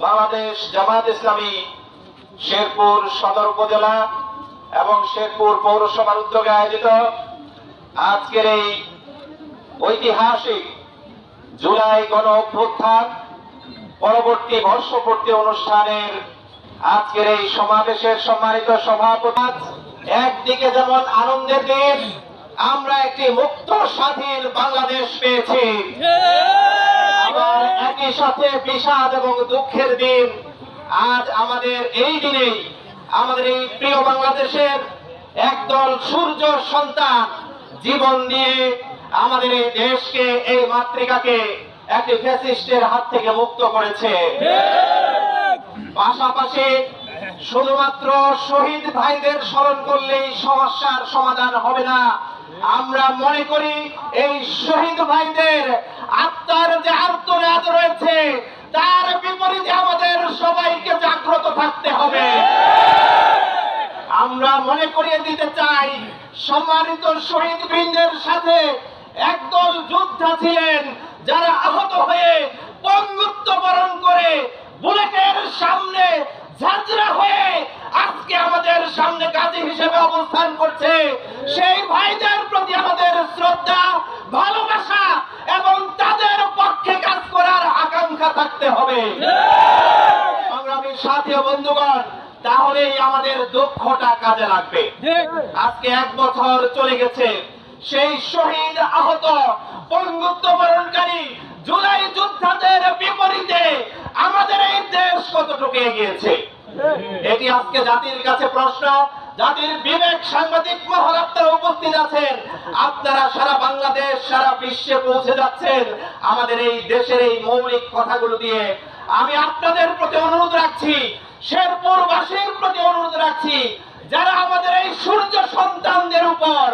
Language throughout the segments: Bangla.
বাংলাদেশ জামায়াত ইসলামী শেরপুর সদর উপজেলা এবং শেরপুর পৌরসভার উদ্যোগে আয়োজিত আজকের এই ঐতিহাসিক জুলাই গণ অভ্যুত্থান পরবর্তী বর্ষপূর্তি অনুষ্ঠানের আজকের এই সমাবেশের সম্মানিত সভাপতি, একদিকে যেমন আনন্দের দিন, আমরা একটি মুক্ত স্বাধীন বাংলাদেশ পেয়েছি, আবার একই সাথে বিষাদ এবং দুঃখের দিন। আজ আমাদের এই দিনেই আমাদের এই প্রিয় বাংলাদেশের একদল সূর্য সন্তান জীবন দিয়ে আমাদের এই দেশকে, এই মাতৃকাকে একটি ফ্যাসিস্টের হাত থেকে মুক্ত করেছে। পাশাপাশি শুধুমাত্র শহীদ ভাইদের স্মরণ করলেই সমস্যার সমাধান হবে না। আমরা মনে করি এই শহীদ ভাইদের আত্মার যে আর্তনাদ রয়েছে তার বিপরীতে আমাদের সবাইকে জাগ্রত থাকতে হবে। আমরা মনে করিয়ে দিতে চাই, সম্মানিত শহীদ বৃন্দের সাথে একদল যোদ্ধা ছিলেন যারা আহত হয়ে পঙ্গুত্ব বরণ করে বুলেটের সামনে ঝাঁঝরা হয়ে আজকে আমাদের সামনে গাজী হিসেবে অবস্থান করছে। সেই ভাইদের প্রতি আমাদের শ্রদ্ধা, ভালোবাসা এবং তাদের পক্ষে কাজ করার আকাঙ্ক্ষা থাকতে হবে। সংগ্রামী সাথী ও বন্ধুগণ, তাহলেই আমাদের দক্ষতা কাজে লাগবে। আজকে 1 বছর চলে গেছে সেই শহীদ, আহত, পঙ্গুত্ব বরণকারী জুলাই যোদ্ধাদের বিপরীতে আমাদের এই দেশ কতটুকু এগিয়েছে, এটি আজকে জাতির কাছে প্রশ্ন। জাতির বিবেক সাংবাদিক মহল আপনারা উপস্থিত আছেন, আপনারা সারা বাংলাদেশ, সারা বিশ্বে পৌঁছে যাচ্ছেন আমাদের এই দেশের এই মৌলিক কথাগুলো দিয়ে। আমি আপনাদের প্রতি অনুরোধ রাখছি, শেরপুরবাসীর প্রতি অনুরোধ রাখছি, যারা আমাদের এই সূর্য সন্তানদের উপর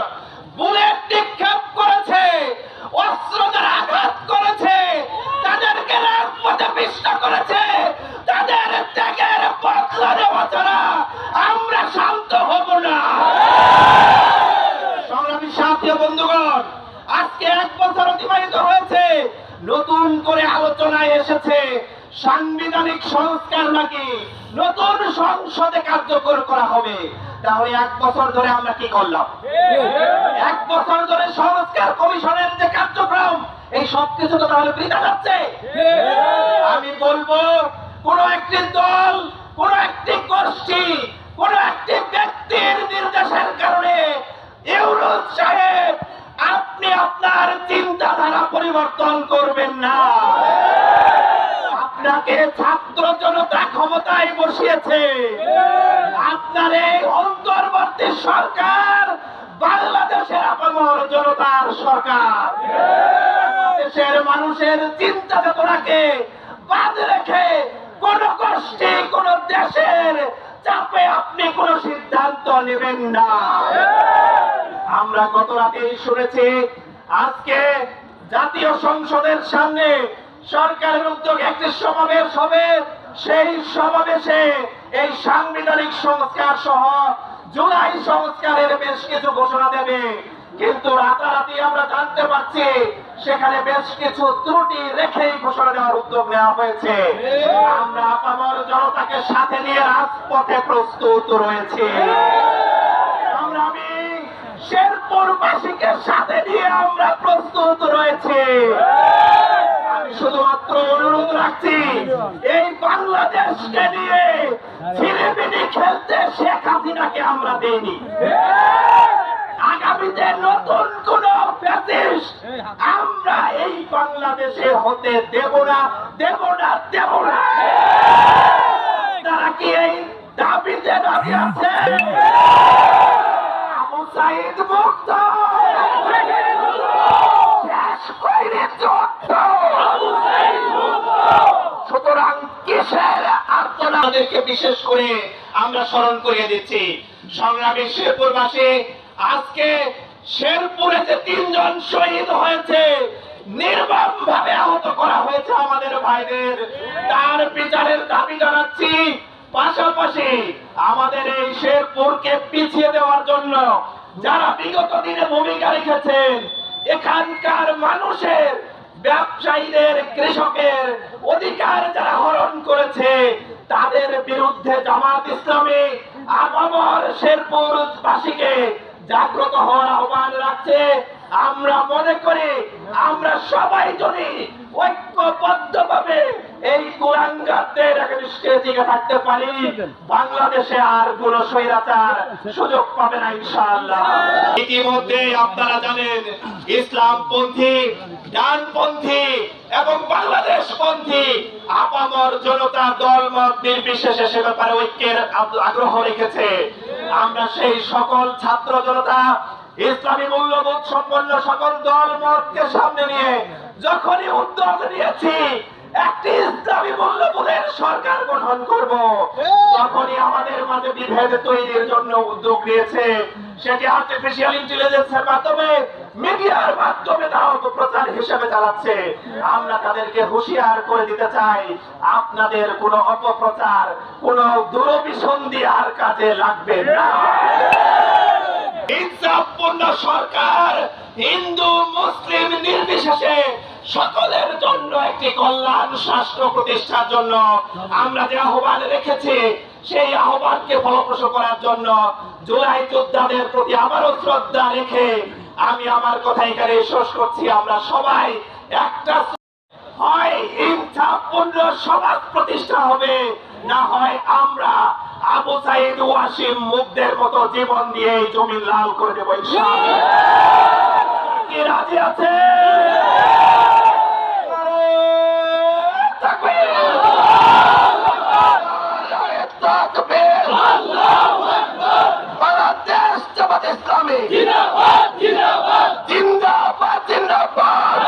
বুলেট নিক্ষেপ করেছে, অস্ত্র দ্বারা আঘাত করেছে, তাদেরকে রাজপথে পিষ্ট করেছে, তাদের ত্যাগের বদলা নেওয়া ছাড়া আমরা শান্ত হব না। সংগ্রামী সাথী ও বন্ধুগণ, আজকে 1 বছর অতিবাহিত হয়েছে, নতুন করে আলোচনায় এসেছে সাংবিধানিক সংস্কার নাকি নতুন সংসদে কার্যকর করা হবে। তাহলে 1 বছর ধরে আমরা কি করলাম? 1 বছর ধরে সংস্কার কমিশনের যে কার্যক্রম, এই সবকিছু তো তাহলে বৃথা যাচ্ছে। আমি বলবো, কোন একটি দল, কোন একটি গোষ্ঠী, কোন একটি ব্যক্তির নির্দেশের কারণে ইউনূস সাহেব আপনি আপনার চিন্তাধারা পরিবর্তন করবেন না। আপনাকে ছাত্র জনতা ক্ষমতায় বসিয়েছে, আপনার এই অন্তর্বর্তী সরকার বাংলাদেশের আপামর জনতার সরকার। দেশের মানুষের চিন্তা চেতনাকে বাদ রেখে কোন গোষ্ঠী, কোন দেশের চাপে আপনি কোন সিদ্ধান্ত নেবেন না। আমরা গত রাতেই শুনেছি, আজকে জাতীয় সংসদের সামনে সরকারের উদ্যোগে একটি সমাবেশ হবে। সেই সমাবেশে এই সাংবিধানিক সংস্কার সহ জুলাই সংস্কারের বেশ কিছু ঘোষণা দেবে, কিন্তু রাতারাতি আমরা জানতে পারছি সেখানে বেশ কিছু ত্রুটি রেখেই ঘোষণা দেওয়ার উদ্যোগ নেওয়া হয়েছে। আমরা আপামর জনতাকে সাথে নিয়ে রাজপথে প্রস্তুত রয়েছে। সংগ্রামী শেরপুরবাসীকে সাথে নিয়ে আমরা প্রস্তুত রয়েছে। আমি শুধুমাত্র অনুরোধ রাখছি, এই বাংলাদেশকে নিয়ে ছিনিমিনি খেলতে শেখ হাসিনাকে আমরা দেইনি। আগামীতে নতুন কোন ফ্যাসিস্ট আমরা এই বাংলাদেশে হতে দেব না, দেব না, দেব না। তারা কি এই দাবিতে দাঁড়িয়ে আছে? আবু সাঈদ মুক্ত, সুতরাং কিসের আপনাদেরকে বিশেষ করে আমরা স্মরণ করিয়ে দিচ্ছি। সংগ্রামী শেরপুরবাসী, আজকে শেরপুরে যে 3 জন শহীদ হয়েছে, নির্মম ভাবে আহত করা হয়েছে আমাদের ভাইদের, তার বিচারের দাবি জানাচ্ছি। পাশাপাশি আমাদের এই শেরপুরকে পিছিয়ে দেওয়ার জন্য যারা বিগত দিনে ভূমিকা রেখেছেন, এখানকার মানুষের, ব্যবসায়ীদের, কৃষকের অধিকার যারা হরণ করেছে, বিরুদ্ধে জামাত ইসলামী আপামর শেরপুর বাসীকে জাগ্রত হওয়ার আহ্বান রাখছে। আমরা মনে করি আমরা সবাই যদি ঐক্যবদ্ধভাবে এই কুলাঙ্গারদের এগেইনস্টে টিকে থাকতে পারি, বাংলাদেশে আর কোন স্বৈরাচার সুযোগ পাবে না ইনশাআল্লাহ। ইতিমধ্যে আপনারা জানেন ইসলামপন্থী, ডানপন্থী এবং বাংলাদেশপন্থী আপামর জনতা দলমত নির্বিশেষে সে ব্যাপারে ঐক্যের আগ্রহ রেখেছে। আমরা সেই সকল ছাত্র জনতা, ইসলামী মূল্যবোধ সম্পন্ন সকল দল মতকে সামনে নিয়ে যখনই উদ্যোগ নিয়েছি একটি ইসলামী মূল্যবোধের সরকার গঠন করব, তখনই আমাদের মাঝে বিভেদ তৈরির জন্য উদ্যোগ নিয়েছে। সেটি আর্টিফিশিয়াল ইন্টেলিজেন্সের মাধ্যমে, মিডিয়ার মাধ্যমে তা অপপ্রচার হিসেবে চালাচ্ছে। আমরা তাদেরকে হুঁশিয়ার করে দিতে চাই, আপনাদের কোনো অপপ্রচার, কোনো দুরভিসন্ধি আর কাজে লাগবে না। ইনসাফপূর্ণ সরকার হিন্দু মুসলিম নির্বিশেষে সকলের জন্য একটি কল্যাণ রাষ্ট্র প্রতিষ্ঠার জন্য আমরা যে আহ্বান রেখেছি, সেই আহ্বানকে ফলপ্রসূ করার জন্য জুলাই যোদ্ধাদের প্রতি আবারও শ্রদ্ধা রেখে আমি আমার কথা এখানে শেষ করছি। আমরা সবাই একটা, হয় ইনসাফপূর্ণ সমাজ প্রতিষ্ঠা হবে, না হয় আমরা আবু সাইদ ওয়াসিম মুগ্ধের মতো জীবন দিয়ে এই জমি লাল করে দেবো ইনশাআল্লাহ। কি রাজি আছে? বাংলাদেশ জামাত ইসলামী জিন্দাবাদ, জিন্দাবাদ, জিন্দাবাদ।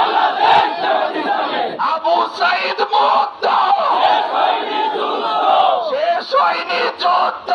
আবু সাইদ মুগ্ধ, শেষ হয়নি যুদ্ধ।